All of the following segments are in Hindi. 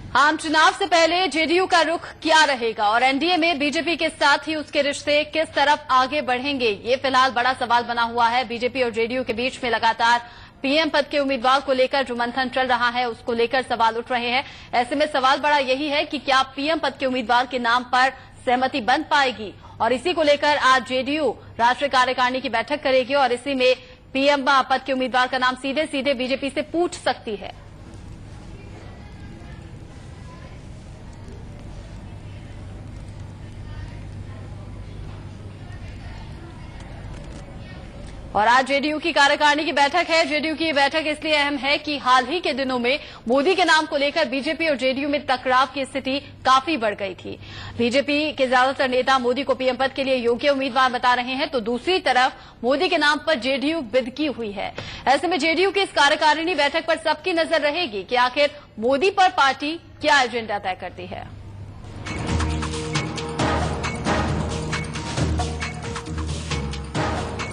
आम चुनाव से पहले जेडीयू का रुख क्या रहेगा और एनडीए में बीजेपी के साथ ही उसके रिश्ते किस तरफ आगे बढ़ेंगे, ये फिलहाल बड़ा सवाल बना हुआ है। बीजेपी और जेडीयू के बीच में लगातार पीएम पद के उम्मीदवार को लेकर जो मंथन चल रहा है उसको लेकर सवाल उठ रहे हैं। ऐसे में सवाल बड़ा यही है कि क्या पीएम पद के उम्मीदवार के नाम पर सहमति बन पाएगी, और इसी को लेकर आज जेडीयू राष्ट्रीय कार्यकारिणी की बैठक करेगी और इसी में पीएम पद के उम्मीदवार का नाम सीधे सीधे बीजेपी से पूछ सकती है। और आज जेडीयू की कार्यकारिणी की बैठक है। जेडीयू की बैठक इसलिए अहम है कि हाल ही के दिनों में मोदी के नाम को लेकर बीजेपी और जेडीयू में टकराव की स्थिति काफी बढ़ गई थी। बीजेपी के ज्यादातर नेता मोदी को पीएम पद के लिए योग्य उम्मीदवार बता रहे हैं, तो दूसरी तरफ मोदी के नाम पर जेडीयू बिदकी हुई है। ऐसे में जेडीयू की इस कार्यकारिणी बैठक पर सबकी नजर रहेगी कि आखिर मोदी पर पार्टी क्या एजेंडा तय करती है।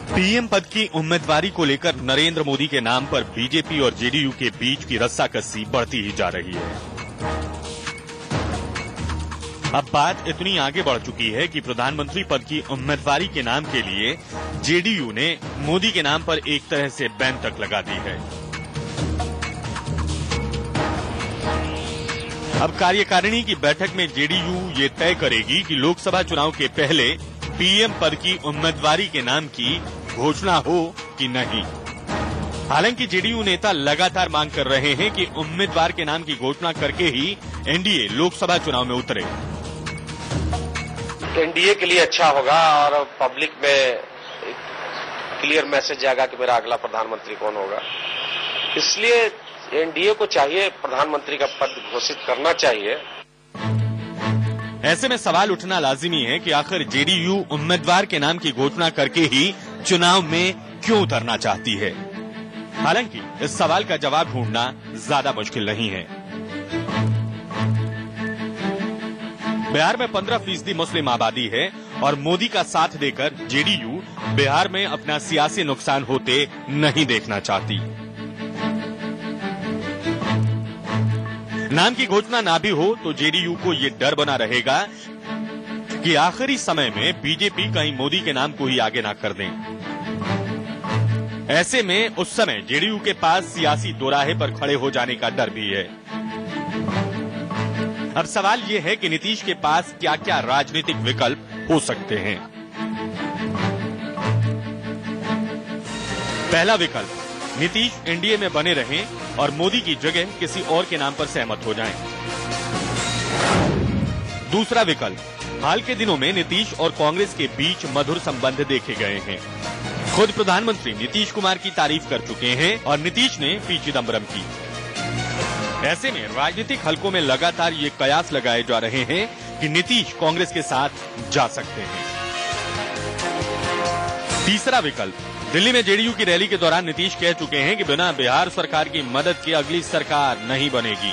पीएम पद की उम्मीदवारी को लेकर नरेंद्र मोदी के नाम पर बीजेपी और जेडीयू के बीच की रस्साकसी बढ़ती ही जा रही है। अब बात इतनी आगे बढ़ चुकी है कि प्रधानमंत्री पद की उम्मीदवारी के नाम के लिए जेडीयू ने मोदी के नाम पर एक तरह से बैन तक लगा दी है। अब कार्यकारिणी की बैठक में जेडीयू ये तय करेगी कि लोकसभा चुनाव के पहले पीएम पद की उम्मीदवारी के नाम की घोषणा हो कि नहीं। हालांकि जेडीयू नेता लगातार मांग कर रहे हैं कि उम्मीदवार के नाम की घोषणा करके ही एनडीए लोकसभा चुनाव में उतरे। एनडीए के लिए अच्छा होगा और पब्लिक में क्लियर मैसेज जाएगा कि मेरा अगला प्रधानमंत्री कौन होगा। इसलिए एनडीए को चाहिए प्रधानमंत्री का पद घोषित करना चाहिए। ऐसे में सवाल उठना लाजिमी है कि आखिर जेडीयू उम्मीदवार के नाम की घोषणा करके ही चुनाव में क्यों उतरना चाहती है। हालांकि इस सवाल का जवाब ढूंढना ज्यादा मुश्किल नहीं है। बिहार में 15% मुस्लिम आबादी है और मोदी का साथ देकर जेडीयू बिहार में अपना सियासी नुकसान होते नहीं देखना चाहती। नाम की घोषणा ना भी हो तो जेडीयू को ये डर बना रहेगा कि आखिरी समय में बीजेपी कहीं मोदी के नाम को ही आगे ना कर दें। ऐसे में उस समय जेडीयू के पास सियासी दोराहे पर खड़े हो जाने का डर भी है। अब सवाल ये है कि नीतीश के पास क्या क्या राजनीतिक विकल्प हो सकते हैं। पहला विकल्प, नीतीश एनडीए में बने रहें और मोदी की जगह किसी और के नाम पर सहमत हो जाएं। दूसरा विकल्प, हाल के दिनों में नीतीश और कांग्रेस के बीच मधुर संबंध देखे गए हैं। खुद प्रधानमंत्री नीतीश कुमार की तारीफ कर चुके हैं और नीतीश ने पी चिदम्बरम की। ऐसे में राजनीतिक हलकों में लगातार ये कयास लगाए जा रहे हैं कि नीतीश कांग्रेस के साथ जा सकते हैं। तीसरा विकल्प, दिल्ली में जेडीयू की रैली के दौरान नीतीश कह चुके हैं कि बिना बिहार सरकार की मदद के अगली सरकार नहीं बनेगी।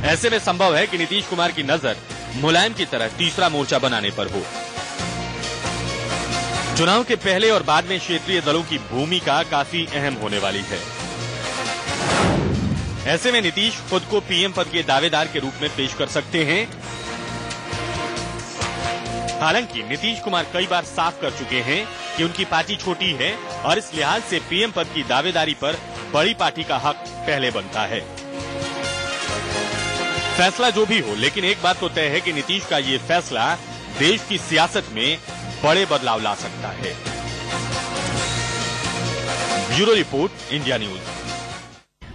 ऐसे में संभव है कि नीतीश कुमार की नजर मुलायम की तरह तीसरा मोर्चा बनाने पर हो। चुनाव के पहले और बाद में क्षेत्रीय दलों की भूमिका काफी अहम होने वाली है। ऐसे में नीतीश खुद को पीएम पद के दावेदार के रूप में पेश कर सकते हैं। हालांकि नीतीश कुमार कई बार साफ कर चुके हैं कि उनकी पार्टी छोटी है और इस लिहाज से पीएम पद की दावेदारी पर बड़ी पार्टी का हक पहले बनता है। फैसला जो भी हो, लेकिन एक बात तो तय है कि नीतीश का ये फैसला देश की सियासत में बड़े बदलाव ला सकता है। Bureau report, India news.